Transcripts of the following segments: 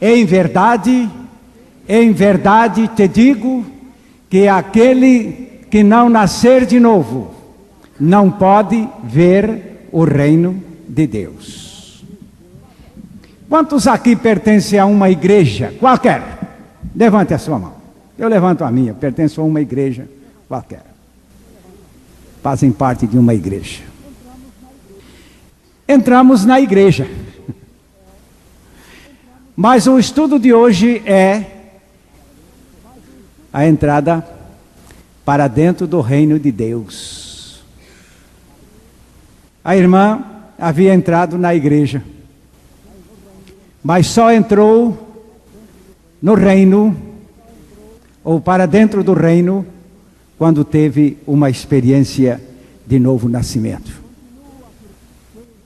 em verdade te digo, que aquele que não nascer de novo, não pode ver o reino de Deus. Quantos aqui pertencem a uma igreja qualquer? Levante a sua mão. Eu levanto a minha, pertenço a uma igreja qualquer. Fazem parte de uma igreja. Entramos na igreja. Mas o estudo de hoje é a entrada para dentro do reino de Deus. A irmã havia entrado na igreja, mas só entrou no reino, ou para dentro do reino, quando teve uma experiência de novo nascimento.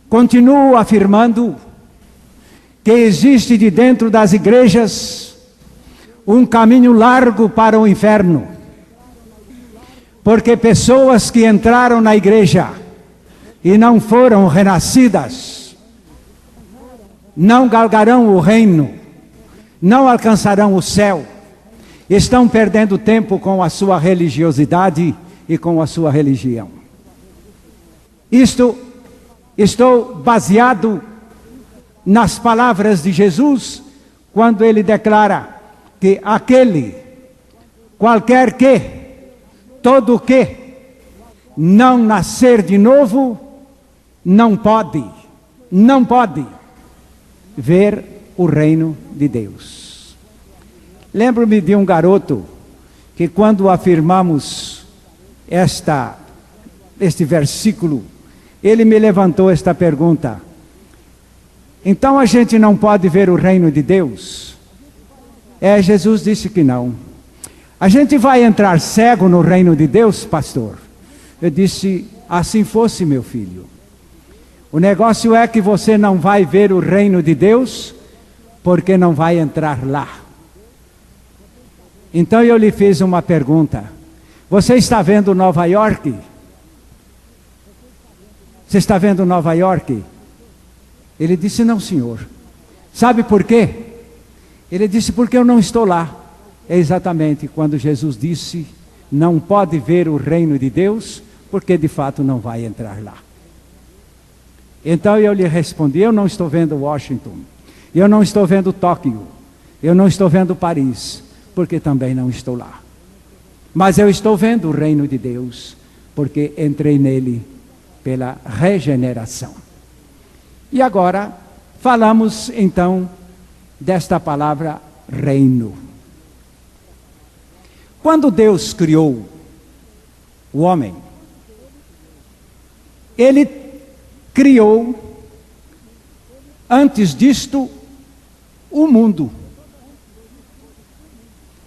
Continuo afirmando que existe de dentro das igrejas um caminho largo para o inferno, porque pessoas que entraram na igreja e não foram renascidas, não galgarão o reino, não alcançarão o céu, estão perdendo tempo com a sua religiosidade e com a sua religião. Estou baseado nas palavras de Jesus, quando ele declara que aquele, qualquer que, todo que não nascer de novo, não pode ver o reino de Deus. Lembro-me de um garoto que, quando afirmamos este versículo, ele me levantou esta pergunta: então a gente não pode ver o reino de Deus? Jesus disse que não. A gente vai entrar cego no reino de Deus, pastor? Eu disse: assim fosse, meu filho. O negócio é que você não vai ver o reino de Deus, porque não vai entrar lá. Então eu lhe fiz uma pergunta: você está vendo Nova York? Você está vendo Nova York? Ele disse: não, senhor. Sabe por quê? Ele disse: porque eu não estou lá. É exatamente quando Jesus disse: não pode ver o reino de Deus, porque de fato não vai entrar lá. Então eu lhe respondi: eu não estou vendo Washington, eu não estou vendo Tóquio, eu não estou vendo Paris, porque também não estou lá. Mas eu estou vendo o reino de Deus, porque entrei nele pela regeneração. E agora falamos então desta palavra reino. Quando Deus criou o homem, Ele criou, antes disto, o mundo.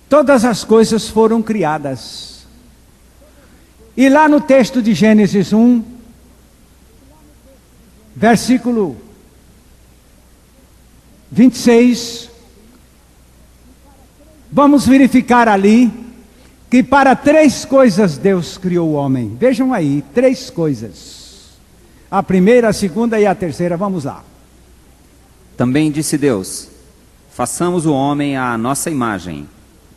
Todas as coisas foram criadas. E lá no texto de Gênesis 1, versículo 26, vamos verificar ali que para 3 coisas Deus criou o homem. Vejam aí, 3 coisas. A primeira, a segunda e a terceira, vamos lá. Também disse Deus: façamos o homem à nossa imagem,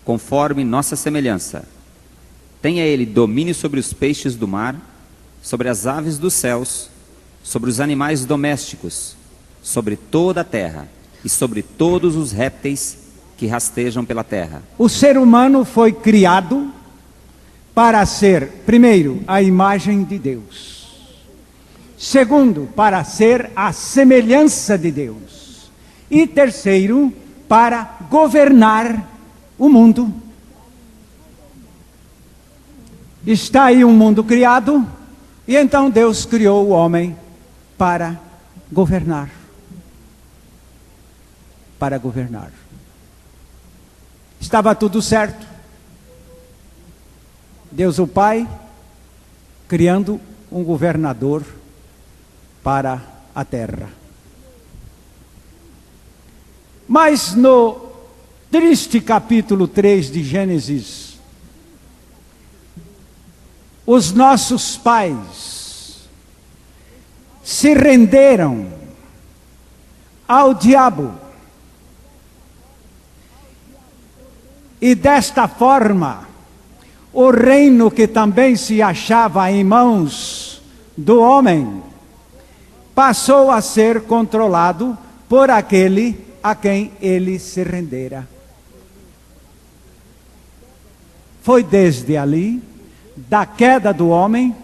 conforme nossa semelhança. Tenha ele domínio sobre os peixes do mar, sobre as aves dos céus, sobre os animais domésticos, sobre toda a terra e sobre todos os répteis que rastejam pela terra. O ser humano foi criado para ser, primeiro, a imagem de Deus. Segundo, para ser a semelhança de Deus. E terceiro, para governar o mundo. Está aí um mundo criado, e então Deus criou o homem para governar. Para governar. Estava tudo certo. Deus o Pai criando um governador para a terra. Mas no triste capítulo 3 de Gênesis, os nossos pais se renderam ao diabo E desta forma, o reino que também se achava em mãos do homem, passou a ser controlado por aquele a quem ele se rendera. Foi desde ali, da queda do homem,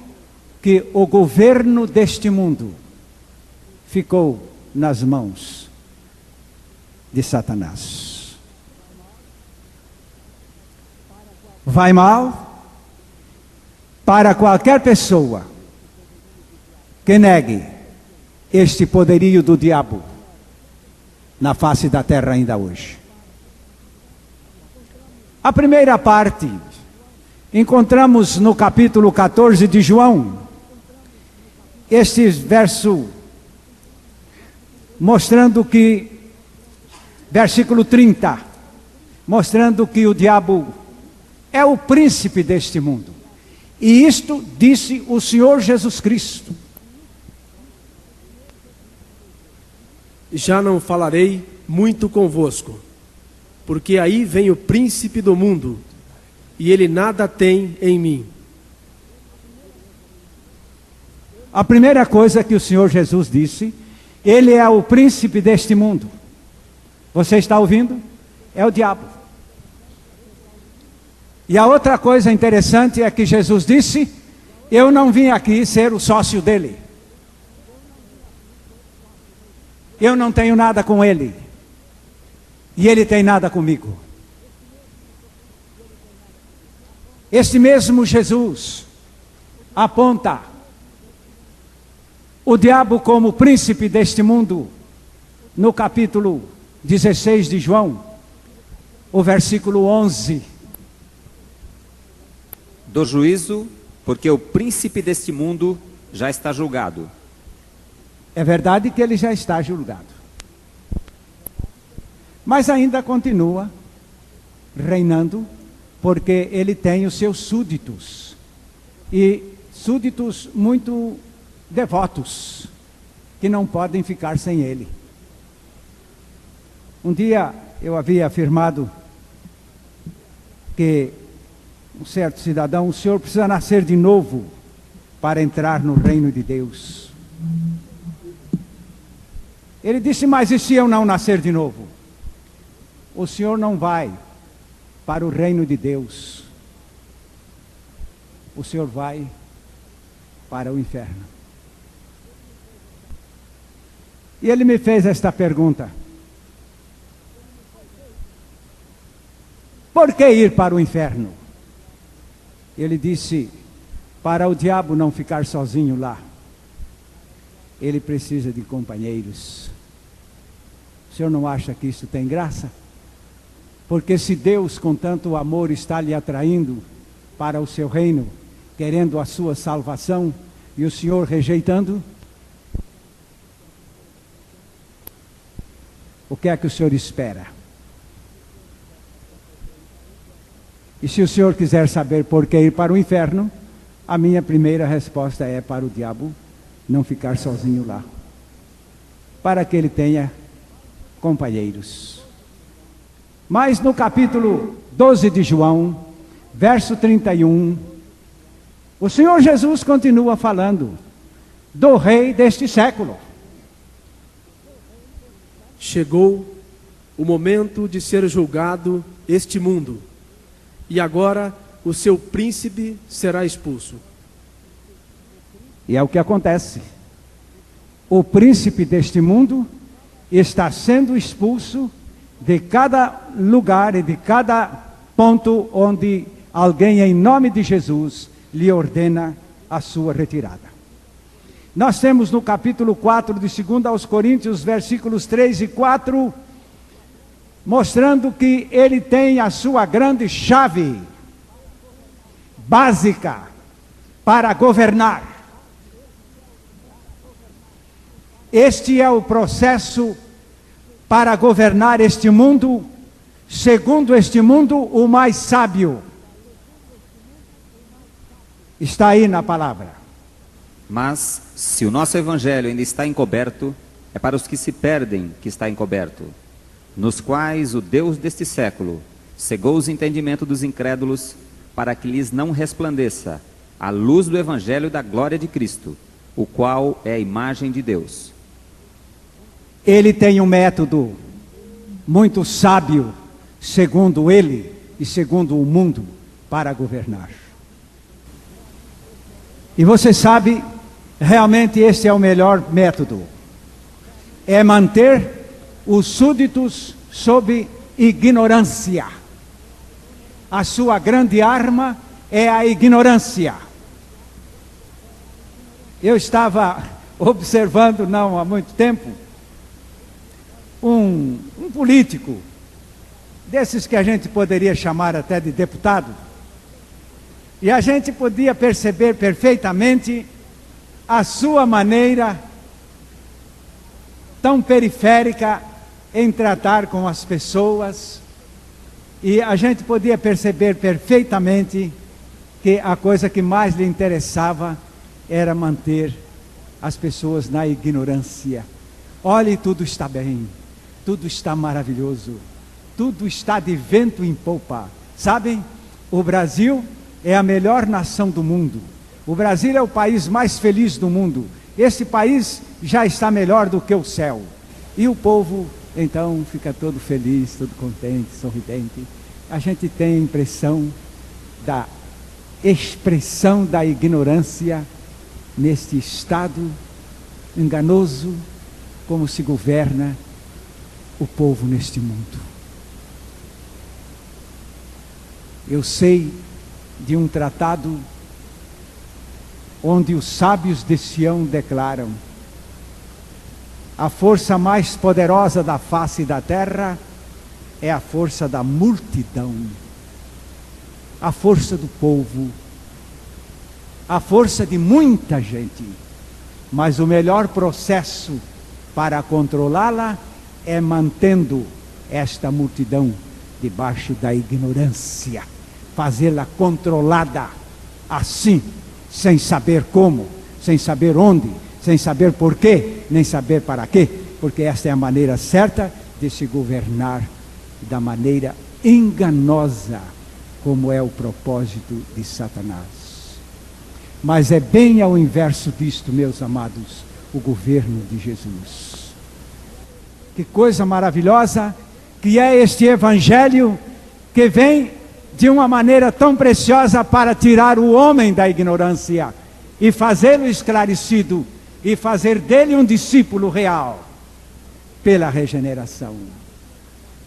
que o governo deste mundo ficou nas mãos de Satanás. Vai mal para qualquer pessoa que negue este poderio do diabo na face da terra ainda hoje. A primeira parte encontramos no capítulo 14 de João, este verso mostrando que, versículo 30, mostrando que o diabo é o príncipe deste mundo. E isto disse o Senhor Jesus Cristo. Já não falarei muito convosco, porque aí vem o príncipe do mundo, e ele nada tem em mim. A primeira coisa que o Senhor Jesus disse, ele é o príncipe deste mundo. Você está ouvindo? É o diabo. E a outra coisa interessante é que Jesus disse, eu não vim aqui ser o sócio dele. Eu não tenho nada com ele. E ele tem nada comigo. Este mesmo Jesus aponta o diabo como príncipe deste mundo no capítulo 16 de João, o versículo 11. Do juízo, porque o príncipe deste mundo já está julgado. É verdade que ele já está julgado. Mas ainda continua reinando, porque ele tem os seus súditos. E súditos muito devotos, que não podem ficar sem ele. Um dia eu havia afirmado que um certo cidadão, o senhor precisa nascer de novo para entrar no reino de Deus. Ele disse, mas e se eu não nascer de novo? O senhor não vai para o reino de Deus. O senhor vai para o inferno. E ele me fez esta pergunta: por que ir para o inferno? Ele disse, para o diabo não ficar sozinho lá. Ele precisa de companheiros. O senhor não acha que isso tem graça? Porque se Deus com tanto amor está lhe atraindo para o seu reino, querendo a sua salvação, e o senhor rejeitando, o que é que o senhor espera? E se o senhor quiser saber por que ir para o inferno, a minha primeira resposta é para o diabo não ficar sozinho lá, para que ele tenha companheiros. Mas no capítulo 12 de João, verso 31, o Senhor Jesus continua falando do rei deste século. Chegou o momento de ser julgado este mundo, e agora o seu príncipe será expulso. E é o que acontece. O príncipe deste mundo está sendo expulso de cada lugar e de cada ponto onde alguém, em nome de Jesus, lhe ordena a sua retirada. Nós temos no capítulo 4 de 2 aos Coríntios, versículos 3 e 4, mostrando que ele tem a sua grande chave básica para governar. Este é o processo para governar este mundo, segundo este mundo, o mais sábio. Está aí na palavra. Mas, se o nosso evangelho ainda está encoberto, é para os que se perdem que está encoberto, nos quais o Deus deste século cegou os entendimentos dos incrédulos, para que lhes não resplandeça a luz do evangelho da glória de Cristo, o qual é a imagem de Deus. Ele tem um método muito sábio, segundo ele e segundo o mundo, para governar. E você sabe, realmente este é o melhor método. É manter os súditos sob ignorância. A sua grande arma é a ignorância. Eu estava observando, não há muito tempo, um político, desses que a gente poderia chamar até de deputado, e a gente podia perceber perfeitamente a sua maneira tão periférica em tratar com as pessoas, e a gente podia perceber perfeitamente que a coisa que mais lhe interessava era manter as pessoas na ignorância. Olhe, tudo está bem, tudo está maravilhoso, tudo está de vento em popa. Sabem, o Brasil é a melhor nação do mundo. O Brasil é o país mais feliz do mundo. Esse país já está melhor do que o céu. E o povo, então, fica todo feliz, todo contente, sorridente. A gente tem a impressão da expressão da ignorância neste estado enganoso, como se governa o povo neste mundo. Eu sei de um tratado onde os sábios de Sião declaram: a força mais poderosa da face da terra é a força da multidão, a força do povo, a força de muita gente. Mas o melhor processo para controlá-la é mantendo esta multidão debaixo da ignorância, fazê-la controlada assim, sem saber como, sem saber onde, sem saber porquê, nem saber para quê, porque esta é a maneira certa de se governar da maneira enganosa, como é o propósito de Satanás. Mas é bem ao inverso disto, meus amados, o governo de Jesus. Que coisa maravilhosa que é este evangelho que vem de uma maneira tão preciosa para tirar o homem da ignorância e fazê-lo esclarecido e fazer dele um discípulo real pela regeneração.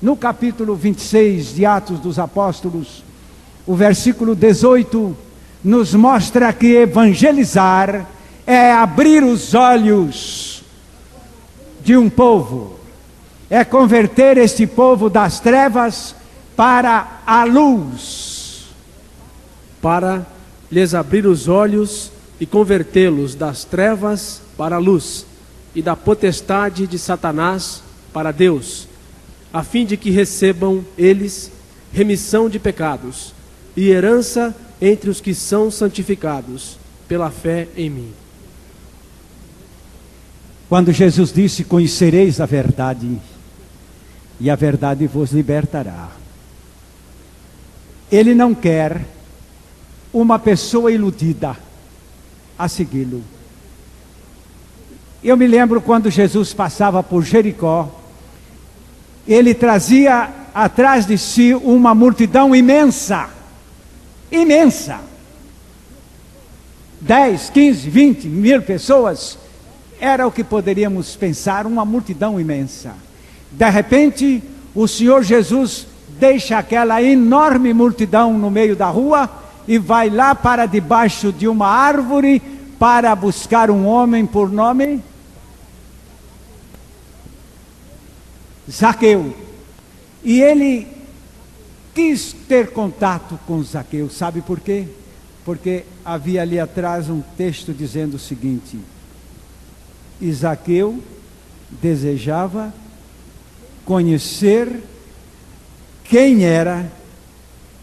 No capítulo 26 de Atos dos Apóstolos, o versículo 18 nos mostra que evangelizar é abrir os olhos de um povo, é converter este povo das trevas para a luz, para lhes abrir os olhos e convertê-los das trevas para a luz e da potestade de Satanás para Deus, a fim de que recebam eles remissão de pecados e herança entre os que são santificados pela fé em mim. Quando Jesus disse: conhecereis a verdade, e a verdade vos libertará, Ele não quer uma pessoa iludida a segui-lo. Eu me lembro quando Jesus passava por Jericó, ele trazia atrás de si uma multidão imensa, imensa, 10, 15, 20 mil pessoas, era o que poderíamos pensar, uma multidão imensa. De repente, o Senhor Jesus deixa aquela enorme multidão no meio da rua e vai lá para debaixo de uma árvore para buscar um homem por nome Zaqueu. E ele quis ter contato com Zaqueu, sabe por quê? Porque havia ali atrás um texto dizendo o seguinte: e Zaqueu desejava conhecer quem era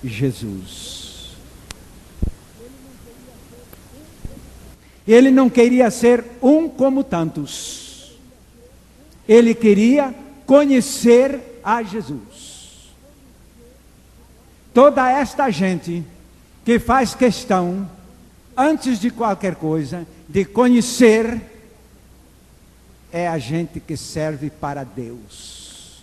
Jesus. Ele não queria ser um como tantos. Ele queria conhecer a Jesus. Toda esta gente que faz questão, antes de qualquer coisa, de conhecer, é a gente que serve para Deus.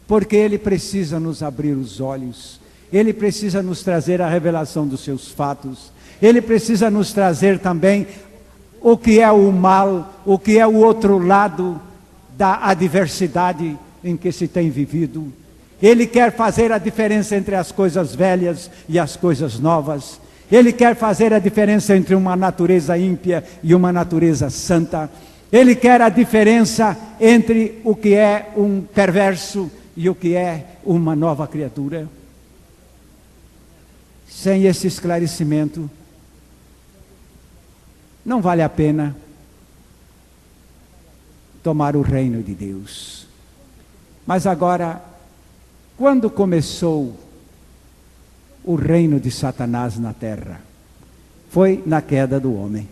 Porque Ele precisa nos abrir os olhos, Ele precisa nos trazer a revelação dos seus fatos, Ele precisa nos trazer também o que é o mal, o que é o outro lado da adversidade em que se tem vivido. Ele quer fazer a diferença entre as coisas velhas e as coisas novas. Ele quer fazer a diferença entre uma natureza ímpia e uma natureza santa. Ele quer a diferença entre o que é um perverso e o que é uma nova criatura. Sem esse esclarecimento, não vale a pena tomar o reino de Deus. Mas agora, quando começou o reino de Satanás na terra? Foi na queda do homem.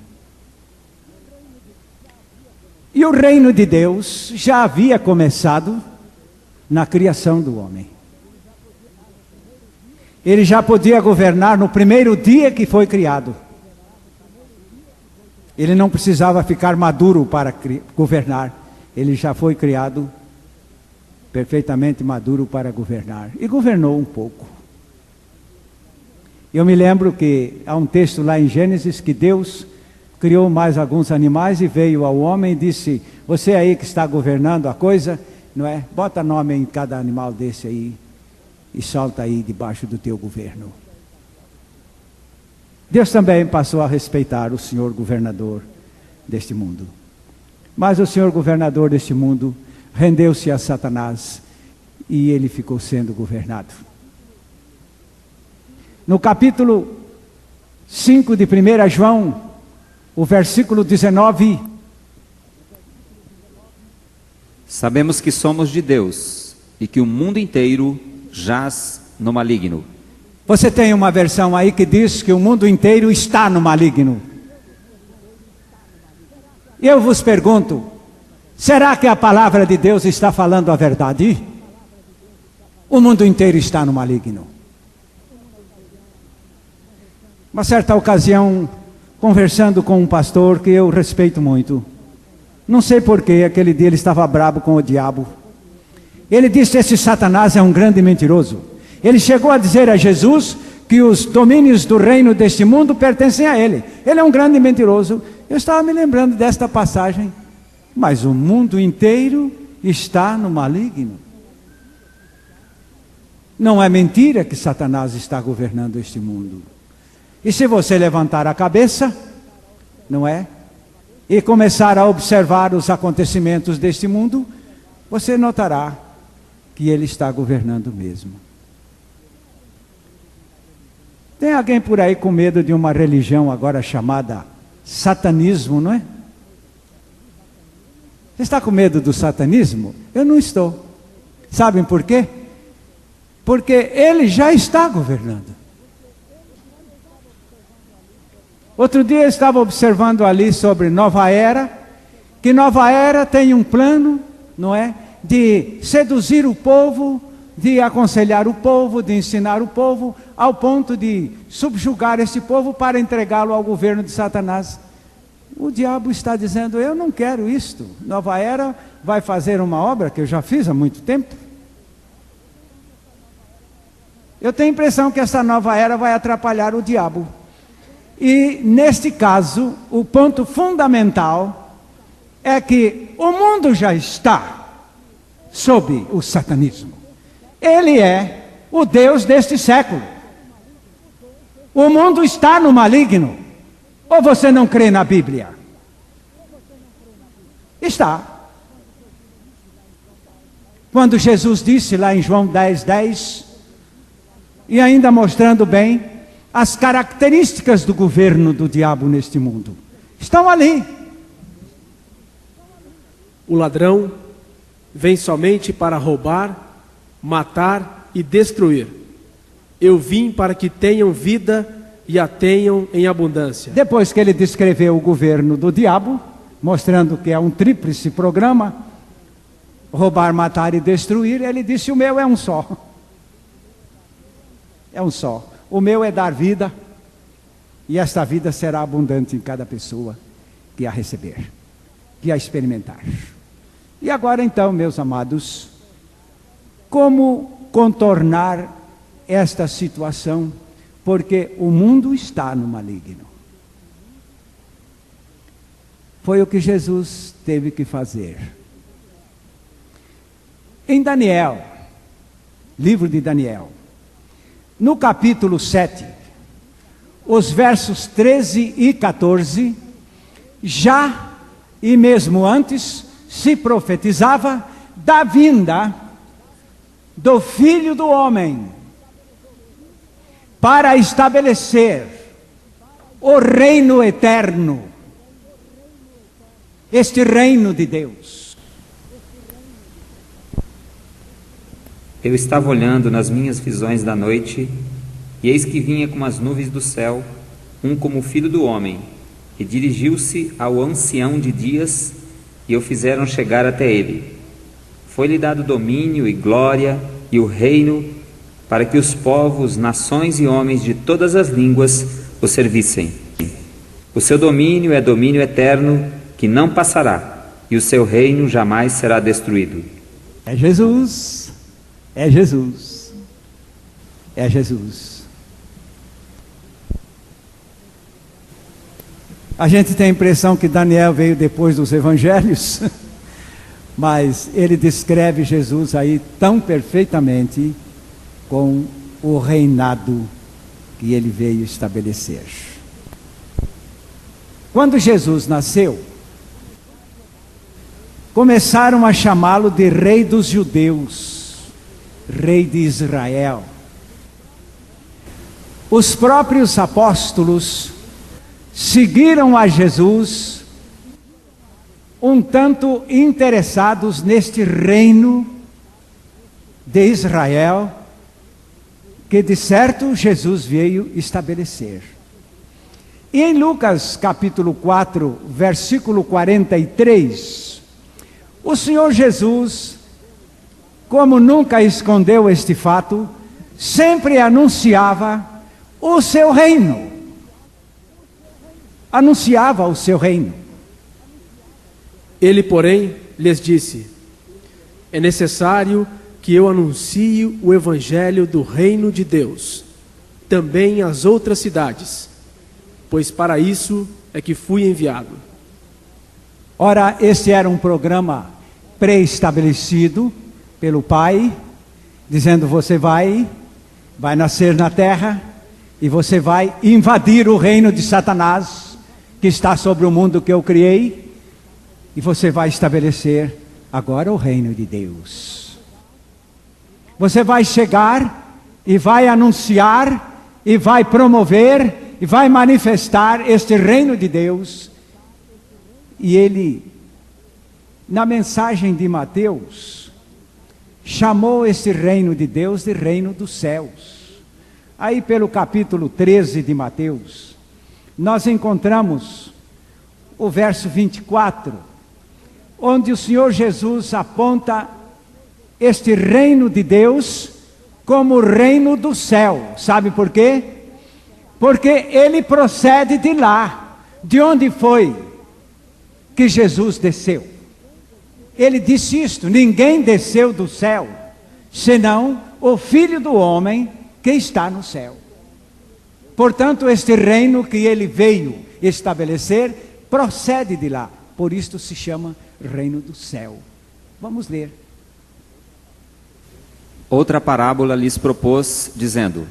E o reino de Deus já havia começado na criação do homem. Ele já podia governar no primeiro dia que foi criado. Ele não precisava ficar maduro para governar. Ele já foi criado perfeitamente maduro para governar. E governou um pouco. Eu me lembro que há um texto lá em Gênesis que Deus criou mais alguns animais e veio ao homem e disse: você aí que está governando a coisa, não é? Bota nome em cada animal desse aí e solta aí debaixo do teu governo. Deus também passou a respeitar o senhor governador deste mundo. Mas o senhor governador deste mundo rendeu-se a Satanás e ele ficou sendo governado. No capítulo 5 de 1 João, o versículo 19. Sabemos que somos de Deus e que o mundo inteiro jaz no maligno. Você tem uma versão aí que diz que o mundo inteiro está no maligno. Eu vos pergunto, será que a palavra de Deus está falando a verdade? O mundo inteiro está no maligno. Uma certa ocasião, conversando com um pastor que eu respeito muito, não sei porquê, aquele dia ele estava bravo com o diabo. Ele disse: esse Satanás é um grande mentiroso. Ele chegou a dizer a Jesus que os domínios do reino deste mundo pertencem a ele. Ele é um grande mentiroso. Eu estava me lembrando desta passagem. Mas o mundo inteiro está no maligno. Não é mentira que Satanás está governando este mundo. E se você levantar a cabeça, não é? E começar a observar os acontecimentos deste mundo, você notará que ele está governando mesmo. Tem alguém por aí com medo de uma religião agora chamada satanismo, não é? Você está com medo do satanismo? Eu não estou. Sabem por quê? Porque ele já está governando. Outro dia eu estava observando ali sobre Nova Era, que Nova Era tem um plano, não é? De seduzir o povo, de aconselhar o povo, de ensinar o povo, ao ponto de subjugar esse povo para entregá-lo ao governo de Satanás. O diabo está dizendo: eu não quero isto. Nova Era vai fazer uma obra que eu já fiz há muito tempo. Eu tenho a impressão que essa nova era vai atrapalhar o diabo. E neste caso, o ponto fundamental é que o mundo já está sob o satanismo. Ele é o Deus deste século. O mundo está no maligno. Ou você não crê na Bíblia? Está. Quando Jesus disse lá em João 10:10, e ainda mostrando bem as características do governo do diabo neste mundo, estão ali. O ladrão vem somente para roubar, matar e destruir. Eu vim para que tenham vida e a tenham em abundância. Depois que ele descreveu o governo do diabo, mostrando que é um tríplice programa, roubar, matar e destruir, ele disse: o meu é um só. É um só. O meu é dar vida, e esta vida será abundante em cada pessoa que a receber, que a experimentar. E agora então, meus amados, como contornar esta situação? Porque o mundo está no maligno. Foi o que Jesus teve que fazer. Em Daniel, livro de Daniel, no capítulo 7, os versos 13 e 14, já e mesmo antes se profetizava da vinda do Filho do Homem para estabelecer o reino eterno, este reino de Deus. Eu estava olhando nas minhas visões da noite, e eis que vinha com as nuvens do céu, um como o Filho do Homem, e dirigiu-se ao ancião de dias, e o fizeram chegar até ele. Foi-lhe dado domínio e glória e o reino, para que os povos, nações e homens de todas as línguas o servissem. O seu domínio é domínio eterno, que não passará, e o seu reino jamais será destruído. É Jesus, é Jesus, é Jesus. A gente tem a impressão que Daniel veio depois dos evangelhos, mas ele descreve Jesus aí tão perfeitamente com o reinado que ele veio estabelecer. Quando Jesus nasceu, começaram a chamá-lo de Rei dos Judeus, Rei de Israel. Os próprios apóstolos seguiram a Jesus, um tanto interessados neste reino de Israel, que de certo Jesus veio estabelecer. E em Lucas capítulo 4, versículo 43, o Senhor Jesus, como nunca escondeu este fato, sempre anunciava o seu reino. Anunciava o seu reino. Ele, porém, lhes disse: é necessário que eu anuncie o evangelho do reino de Deus, também às outras cidades, pois para isso é que fui enviado. Ora, este era um programa pré-estabelecido pelo Pai, dizendo: você vai nascer na terra, e você vai invadir o reino de Satanás, que está sobre o mundo que eu criei, e você vai estabelecer agora o reino de Deus. Você vai chegar e vai anunciar, e vai promover, e vai manifestar este reino de Deus. E ele, na mensagem de Mateus, chamou este reino de Deus de reino dos céus. Aí pelo capítulo 13 de Mateus, nós encontramos o verso 24, onde o Senhor Jesus aponta este reino de Deus como o reino do céu. Sabe por quê? Porque ele procede de lá, de onde foi que Jesus desceu. Ele disse isto: ninguém desceu do céu, senão o Filho do Homem que está no céu. Portanto, este reino que ele veio estabelecer, procede de lá. Por isto se chama reino do céu. Vamos ler. Outra parábola lhes propôs, dizendo: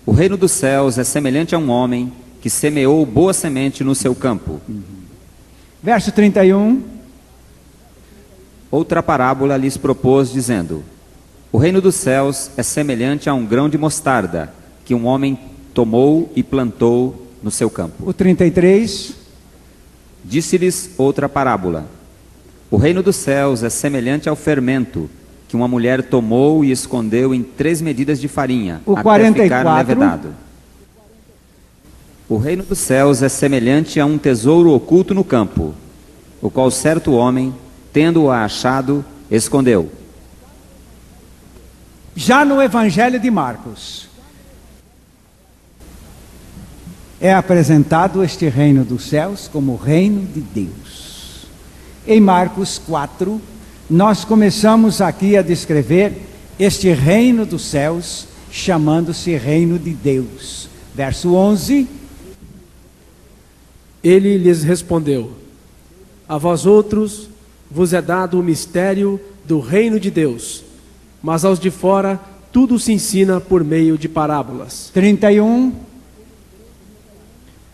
o reino dos céus é semelhante a um homem que semeou boa semente no seu campo. Verso 31. Outra parábola lhes propôs, dizendo: o reino dos céus é semelhante a um grão de mostarda, que um homem tomou e plantou no seu campo. O 33. Disse-lhes outra parábola: o reino dos céus é semelhante ao fermento, que uma mulher tomou e escondeu em 3 medidas de farinha, o até 44. ficar levedado. O reino dos céus é semelhante a um tesouro oculto no campo, o qual certo homem, tendo-o achado, escondeu. Já no Evangelho de Marcos, é apresentado este reino dos céus como reino de Deus. Em Marcos 4, nós começamos aqui a descrever este reino dos céus, chamando-se reino de Deus. Verso 11. Ele lhes respondeu: a vós outros vos é dado o mistério do reino de Deus, mas aos de fora tudo se ensina por meio de parábolas. 31.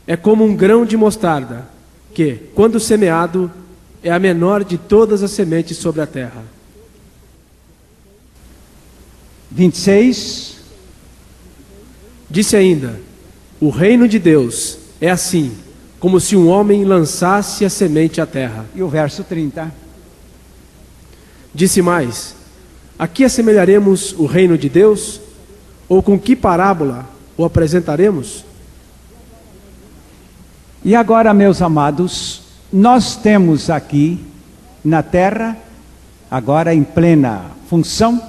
É como um grão de mostarda, que, quando semeado, é a menor de todas as sementes sobre a terra. 26. Disse ainda: o reino de Deus é assim, como se um homem lançasse a semente à terra. E o verso 30. Disse mais: a que assemelharemos o reino de Deus? Ou com que parábola o apresentaremos? E agora, meus amados, nós temos aqui na terra, agora em plena função,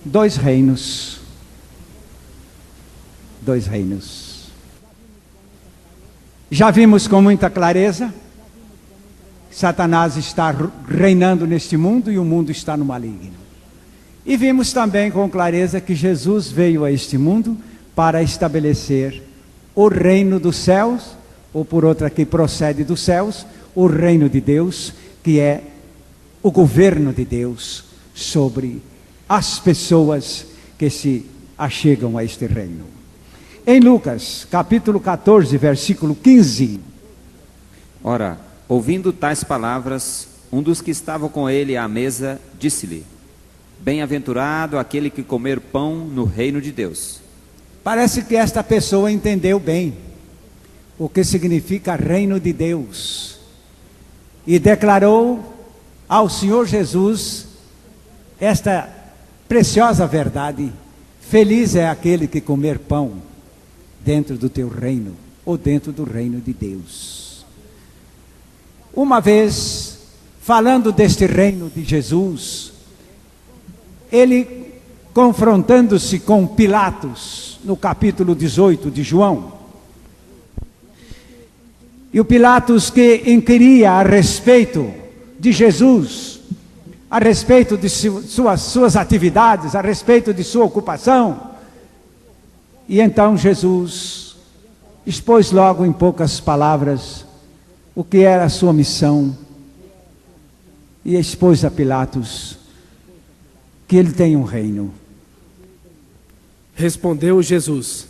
dois reinos. Dois reinos. Já vimos com muita clareza, Satanás está reinando neste mundo e o mundo está no maligno. E vimos também com clareza que Jesus veio a este mundo para estabelecer o reino dos céus, ou por outra que procede dos céus, o reino de Deus, que é o governo de Deus sobre as pessoas que se achegam a este reino. Em Lucas, capítulo 14, versículo 15. Ora, ouvindo tais palavras, um dos que estavam com ele à mesa disse-lhe: bem-aventurado aquele que comer pão no reino de Deus. Parece que esta pessoa entendeu bem o que significa reino de Deus e declarou ao Senhor Jesus esta preciosa verdade: feliz é aquele que comer pão dentro do teu reino, ou dentro do reino de Deus. Uma vez, falando deste reino de Jesus, ele confrontando-se com Pilatos, no capítulo 18 de João, e o Pilatos que inquiria a respeito de Jesus, a respeito de suas atividades, a respeito de sua ocupação. E então Jesus expôs logo em poucas palavras o que era a sua missão, e expôs a Pilatos que ele tem um reino. Respondeu Jesus: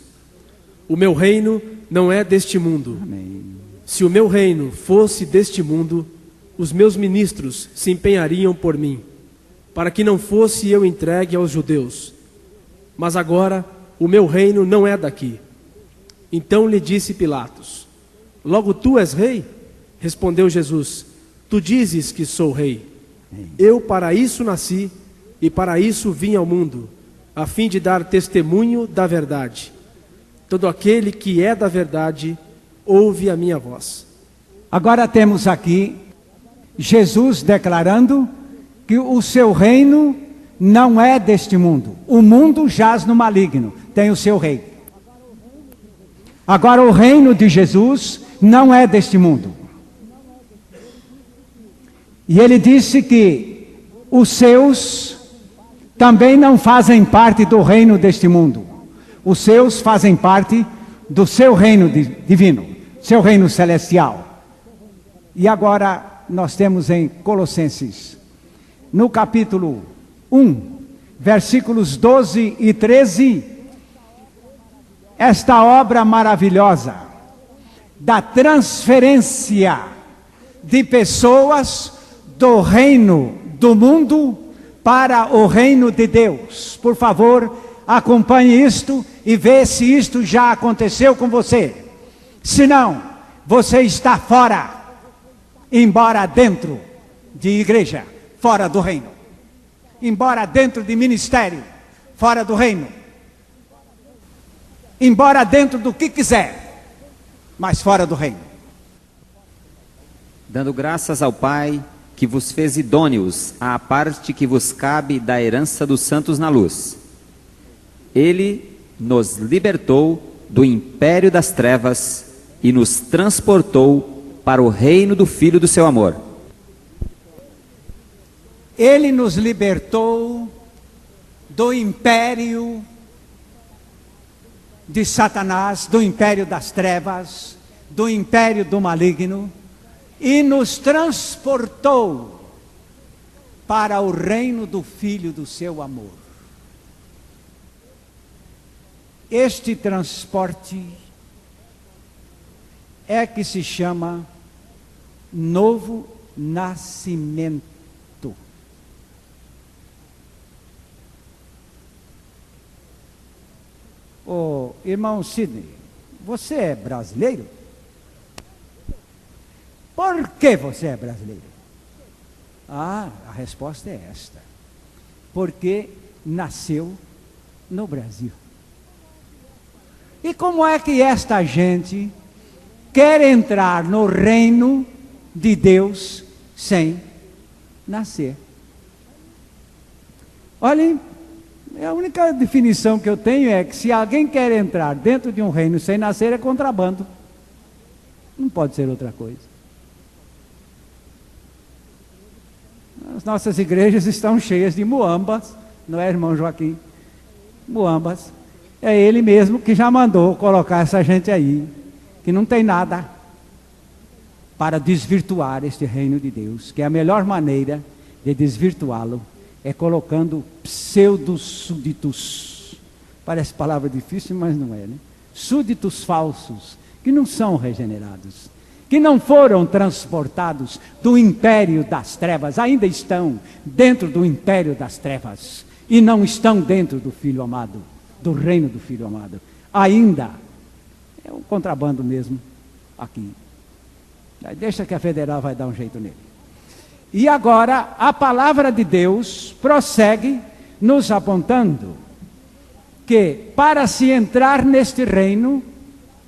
o meu reino não é deste mundo. Amém. Se o meu reino fosse deste mundo, os meus ministros se empenhariam por mim, para que não fosse eu entregue aos judeus. Mas agora o meu reino não é daqui. Então lhe disse Pilatos: logo tu és rei? Respondeu Jesus: tu dizes que sou rei. Eu para isso nasci e para isso vim ao mundo, a fim de dar testemunho da verdade. Todo aquele que é da verdade ouve a minha voz. Agora temos aqui Jesus declarando que o seu reino não é deste mundo. O mundo jaz no maligno, tem o seu rei. Agora o reino de Jesus não é deste mundo. E ele disse que os seus também não fazem parte do reino deste mundo. Os seus fazem parte do seu reino divino, seu reino celestial. E agora nós temos em Colossenses, no capítulo 1, versículos 12 e 13, esta obra maravilhosa da transferência de pessoas do reino do mundo para o reino de Deus. Por favor, acompanhe isto e vê se isto já aconteceu com você. Se não, você está fora, embora dentro de igreja, fora do reino. Embora dentro de ministério, fora do reino. Embora dentro do que quiser, mas fora do reino. Dando graças ao Pai, que vos fez idôneos à parte que vos cabe da herança dos santos na luz. Ele nos libertou do império das trevas e nos transportou para o reino do Filho do seu amor. Ele nos libertou do império de Satanás, do império das trevas, do império do maligno, e nos transportou para o reino do Filho do seu amor. Este transporte é que se chama novo nascimento. Ô, irmão Sidney, você é brasileiro? Por que você é brasileiro? Ah, a resposta é esta: porque nasceu no Brasil. E como é que esta gente quer entrar no reino de Deus sem nascer? Olhem, a única definição que eu tenho é que se alguém quer entrar dentro de um reino sem nascer, é contrabando. Não pode ser outra coisa. As nossas igrejas estão cheias de muambas, não é, irmão Joaquim? Muambas. É ele mesmo que já mandou colocar essa gente aí, que não tem nada para desvirtuar este reino de Deus, que é a melhor maneira de desvirtuá-lo é colocando pseudo-súditos. Parece palavra difícil, mas não é, né? Súditos falsos, que não são regenerados, que não foram transportados do império das trevas, ainda estão dentro do império das trevas, e não estão dentro do Filho amado, do reino do Filho amado. Ainda é um contrabando mesmo aqui. Deixa que a federal vai dar um jeito nele. E agora a palavra de Deus prossegue nos apontando que para se entrar neste reino,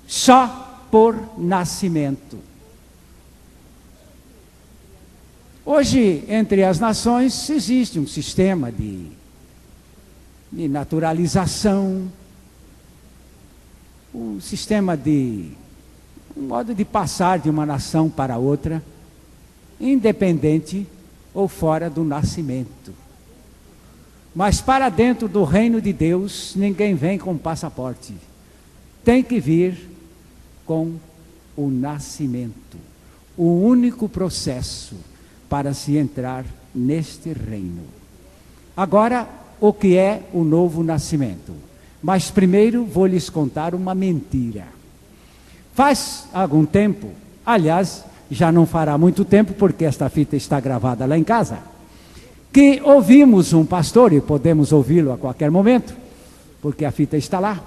só por nascimento. Hoje, entre as nações, existe um sistema de naturalização, um sistema de um modo de passar de uma nação para outra, independente ou fora do nascimento. Mas para dentro do reino de Deus, ninguém vem com passaporte. Tem que vir com o nascimento. O único processo para se entrar neste reino. Agora, o que é o novo nascimento? Mas primeiro vou lhes contar uma mentira. Faz algum tempo, aliás, já não fará muito tempo, porque esta fita está gravada lá em casa, que ouvimos um pastor, e podemos ouvi-lo a qualquer momento, porque a fita está lá,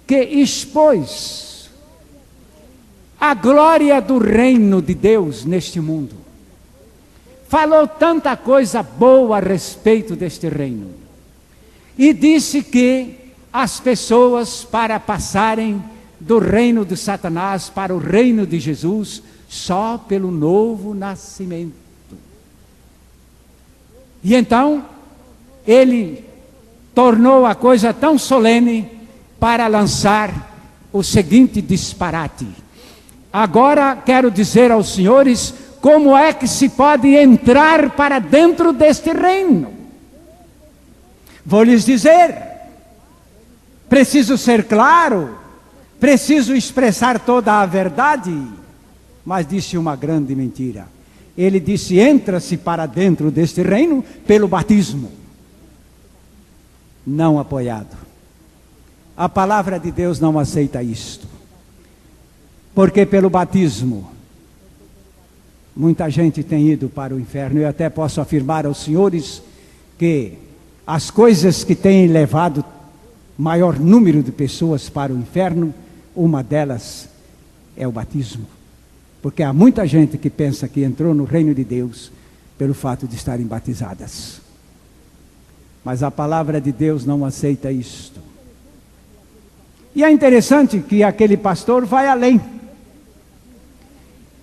que expôs a glória do reino de Deus neste mundo. Falou tanta coisa boa a respeito deste reino, e disse que as pessoas, para passarem do reino de Satanás para o reino de Jesus, só pelo novo nascimento. E então, ele tornou a coisa tão solene para lançar o seguinte disparate: agora quero dizer aos senhores como é que se pode entrar para dentro deste reino. Vou lhes dizer, preciso ser claro, preciso expressar toda a verdade, mas disse uma grande mentira. Ele disse: entra-se para dentro deste reino pelo batismo. Não apoiado. A palavra de Deus não aceita isto. Porque pelo batismo, muita gente tem ido para o inferno. Eu até posso afirmar aos senhores que as coisas que têm levado maior número de pessoas para o inferno, uma delas é o batismo. Porque há muita gente que pensa que entrou no reino de Deus pelo fato de estarem batizadas. Mas a palavra de Deus não aceita isto. E é interessante que aquele pastor vai além.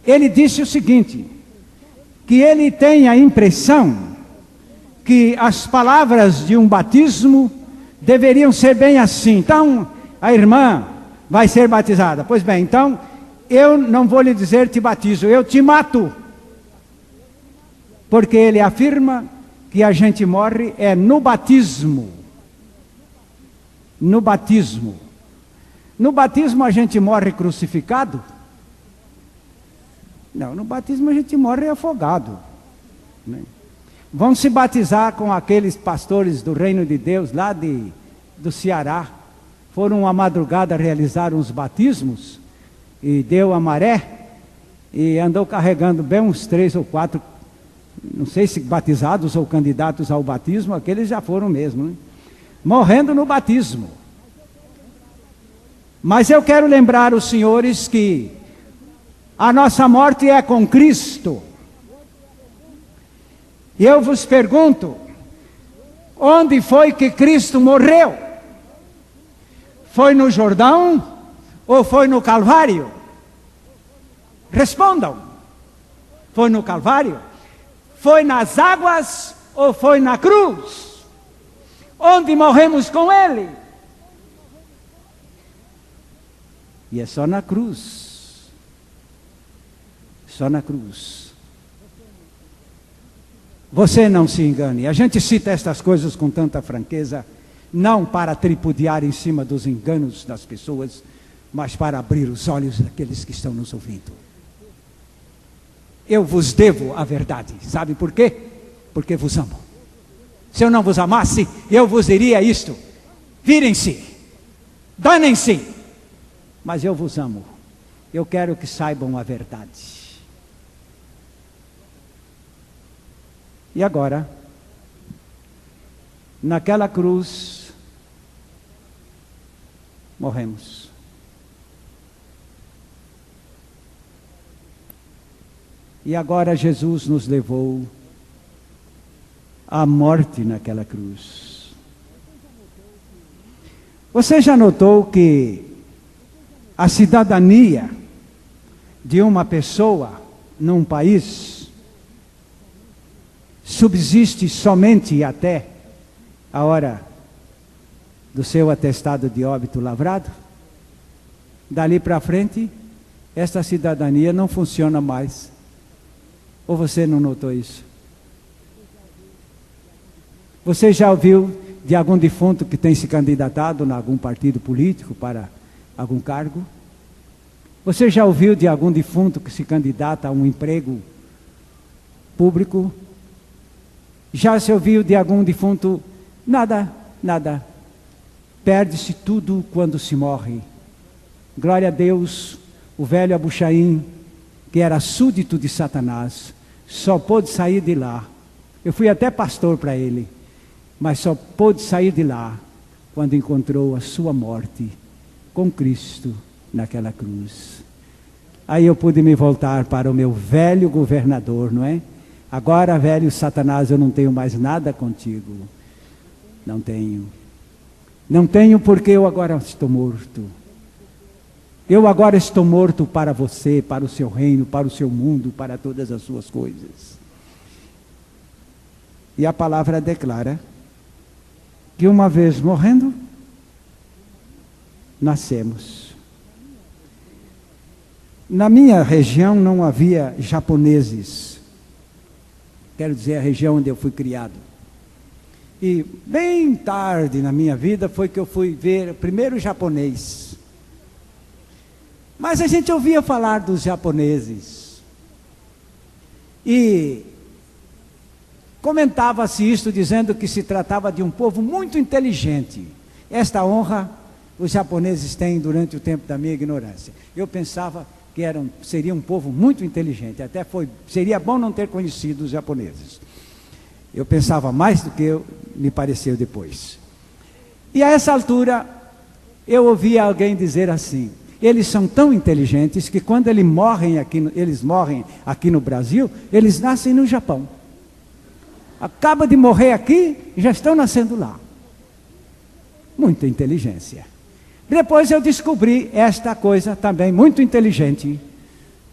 Ele disse o seguinte, que ele tem a impressão que as palavras de um batismo deveriam ser bem assim. Então, a irmã vai ser batizada. Pois bem, então, eu não vou lhe dizer te batizo, eu te mato. Porque ele afirma que a gente morre é no batismo. No batismo. No batismo a gente morre crucificado? Não, no batismo a gente morre afogado, né? Vão se batizar com aqueles pastores do Reino de Deus lá do Ceará. Foram uma madrugada realizar uns batismos e deu a maré e andou carregando bem uns 3 ou 4, não sei se batizados ou candidatos ao batismo, aqueles já foram mesmo, né? Morrendo no batismo. Mas eu quero lembrar os senhores que a nossa morte é com Cristo. E eu vos pergunto, onde foi que Cristo morreu? Foi no Jordão ou foi no Calvário? Respondam. Foi no Calvário? Foi nas águas ou foi na cruz? Onde morremos com Ele? E é só na cruz. Só na cruz. Você não se engane. A gente cita estas coisas com tanta franqueza, não para tripudiar em cima dos enganos das pessoas, mas para abrir os olhos daqueles que estão nos ouvindo. Eu vos devo a verdade. Sabe por quê? Porque vos amo. Se eu não vos amasse, eu vos diria isto: virem-se, danem-se. Mas eu vos amo. Eu quero que saibam a verdade. E agora, naquela cruz, morremos. E agora Jesus nos levou à morte naquela cruz. Você já notou que a cidadania de uma pessoa num país subsiste somente até a hora do seu atestado de óbito lavrado? Dali para frente, esta cidadania não funciona mais. Ou você não notou isso? Você já ouviu de algum defunto que tem se candidatado em algum partido político para algum cargo? Você já ouviu de algum defunto que se candidata a um emprego público? Já se ouviu de algum defunto? Nada, nada. Perde-se tudo quando se morre. Glória a Deus, o velho Abuchaim, que era súdito de Satanás, só pôde sair de lá. Eu fui até pastor para ele, mas só pôde sair de lá quando encontrou a sua morte com Cristo naquela cruz. Aí eu pude me voltar para o meu velho governador, não é? Agora, velho Satanás, eu não tenho mais nada contigo. Não tenho. Não tenho porque eu agora estou morto. Eu agora estou morto para você, para o seu reino, para o seu mundo, para todas as suas coisas. E a palavra declara que uma vez morrendo, nascemos. Na minha região não havia japoneses. Quero dizer, a região onde eu fui criado. E bem tarde na minha vida foi que eu fui ver o primeiro japonês. Mas a gente ouvia falar dos japoneses. E comentava-se isto dizendo que se tratava de um povo muito inteligente. Esta honra os japoneses têm durante o tempo da minha ignorância. Eu pensava que seria um povo muito inteligente. Até seria bom não ter conhecido os japoneses. Eu pensava mais do que me pareceu depois. E a essa altura, eu ouvia alguém dizer assim: eles são tão inteligentes que quando eles morrem aqui no Brasil, eles nascem no Japão. Acaba de morrer aqui, já estão nascendo lá. Muita inteligência. Depois eu descobri esta coisa também muito inteligente,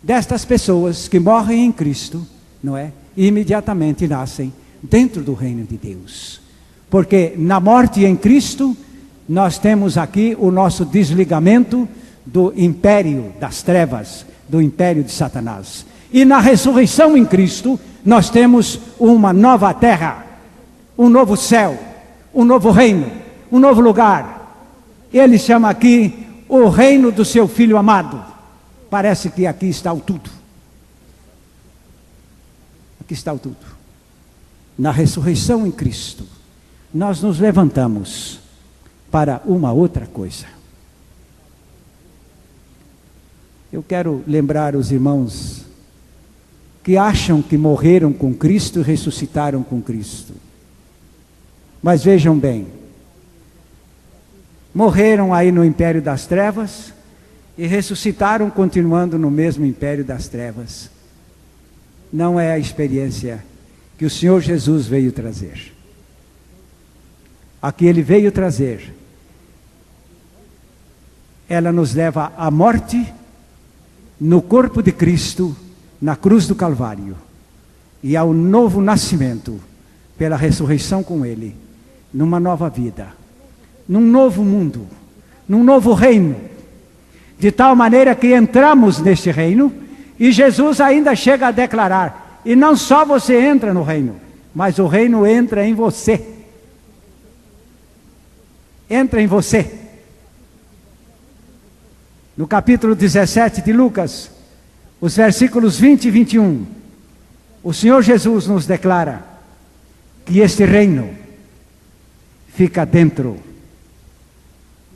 destas pessoas que morrem em Cristo, não é? E imediatamente nascem dentro do reino de Deus. Porque na morte em Cristo, nós temos aqui o nosso desligamento do império das trevas, do império de Satanás. E na ressurreição em Cristo, nós temos uma nova terra, um novo céu, um novo reino, um novo lugar. Ele chama aqui o reino do seu Filho amado. Parece que aqui está o tudo. Aqui está o tudo. Na ressurreição em Cristo, nós nos levantamos para uma outra coisa. Eu quero lembrar os irmãos que acham que morreram com Cristo e ressuscitaram com Cristo. Mas vejam bem, morreram aí no império das trevas e ressuscitaram continuando no mesmo império das trevas. Não é a experiência que o Senhor Jesus veio trazer. A que Ele veio trazer, ela nos leva à morte no corpo de Cristo, na cruz do Calvário, e ao novo nascimento, pela ressurreição com Ele, numa nova vida, num novo mundo, num novo reino, de tal maneira que entramos neste reino, e Jesus ainda chega a declarar, e não só você entra no reino, mas o reino entra em você. Entra em você. No capítulo 17 de Lucas, os versículos 20 e 21, o Senhor Jesus nos declara que este reino fica dentro,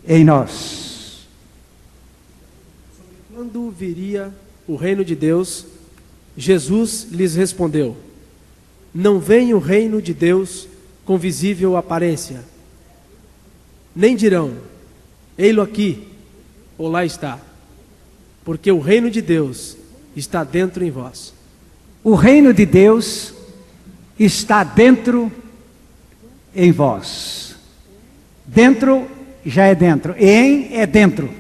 em nós. Quando viria o reino de Deus, Jesus lhes respondeu: não vem o reino de Deus com visível aparência, nem dirão, ei-lo aqui, ou lá está, porque o reino de Deus está dentro em vós. O reino de Deus está dentro em vós. Dentro já é dentro, em é dentro.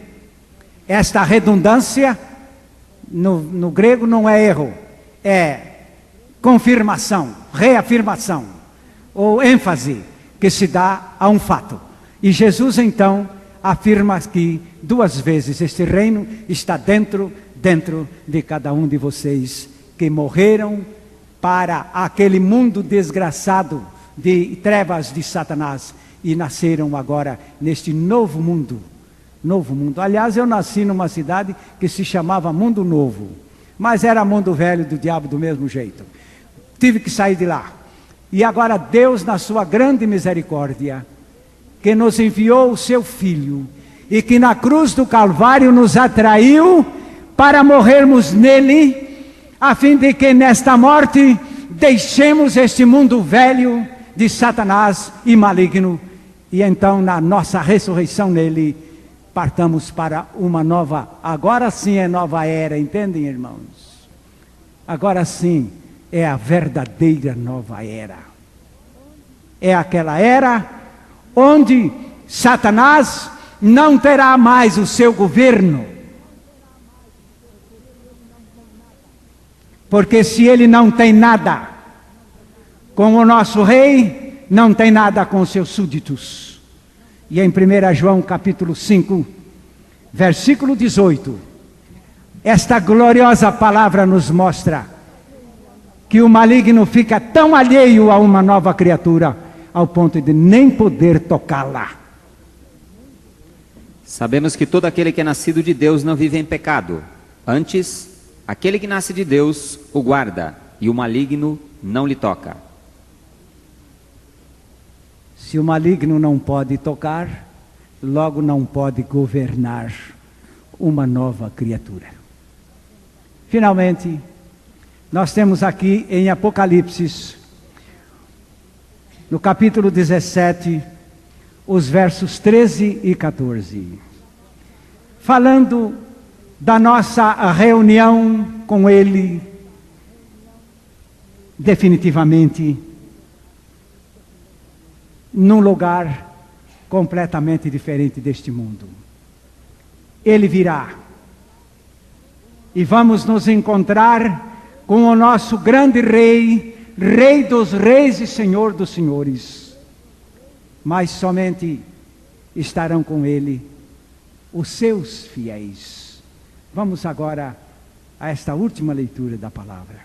Esta redundância no grego não é erro, é confirmação, reafirmação, ou ênfase que se dá a um fato. E Jesus então afirma aqui duas vezes: este reino está dentro de cada um de vocês que morreram para aquele mundo desgraçado de trevas de Satanás e nasceram agora neste novo mundo. Novo mundo. Aliás, eu nasci numa cidade que se chamava Mundo Novo, mas era mundo velho do diabo do mesmo jeito. Tive que sair de lá. E agora Deus, na sua grande misericórdia, que nos enviou o seu Filho e que na cruz do Calvário nos atraiu para morrermos nele, a fim de que nesta morte deixemos este mundo velho de Satanás e maligno, e então na nossa ressurreição nele partamos para uma nova, agora sim é nova era, entendem, irmãos? Agora sim é a verdadeira nova era. É aquela era onde Satanás não terá mais o seu governo. Porque se ele não tem nada com o nosso rei, não tem nada com os seus súditos. E em 1 João capítulo 5, versículo 18, esta gloriosa palavra nos mostra que o maligno fica tão alheio a uma nova criatura, ao ponto de nem poder tocá-la. Sabemos que todo aquele que é nascido de Deus não vive em pecado. Antes, aquele que nasce de Deus o guarda, e o maligno não lhe toca. Se o maligno não pode tocar, logo não pode governar uma nova criatura. Finalmente, nós temos aqui em Apocalipse, no capítulo 17, os versos 13 e 14, falando da nossa reunião com Ele, definitivamente, num lugar completamente diferente deste mundo. Ele virá, e vamos nos encontrar com o nosso grande Rei, Rei dos reis e Senhor dos senhores. Mas somente estarão com Ele os seus fiéis. Vamos agora a esta última leitura da palavra.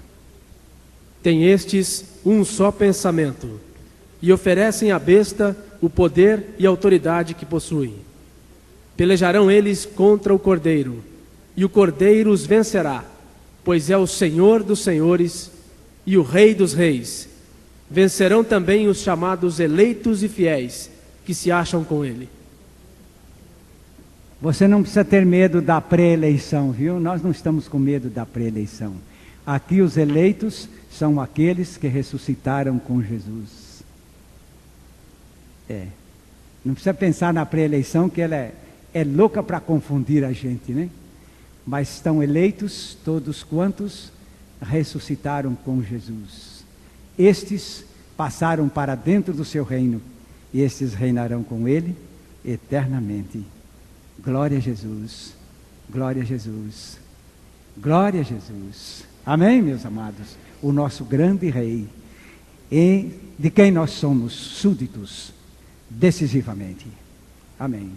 Tem estes um só pensamento, e oferecem à besta o poder e autoridade que possuem. Pelejarão eles contra o Cordeiro, e o Cordeiro os vencerá, pois é o Senhor dos senhores e o Rei dos reis. Vencerão também os chamados eleitos e fiéis, que se acham com ele. Você não precisa ter medo da pré-eleição, viu? Nós não estamos com medo da pré-eleição. Aqui os eleitos são aqueles que ressuscitaram com Jesus. Não precisa pensar na pré-eleição, que ela é louca para confundir a gente, né? Mas estão eleitos todos quantos ressuscitaram com Jesus. Estes passaram para dentro do seu reino, e estes reinarão com ele eternamente. Glória a Jesus, glória a Jesus, glória a Jesus. Amém, meus amados? O nosso grande Rei, de quem nós somos súditos decisivamente. Amém.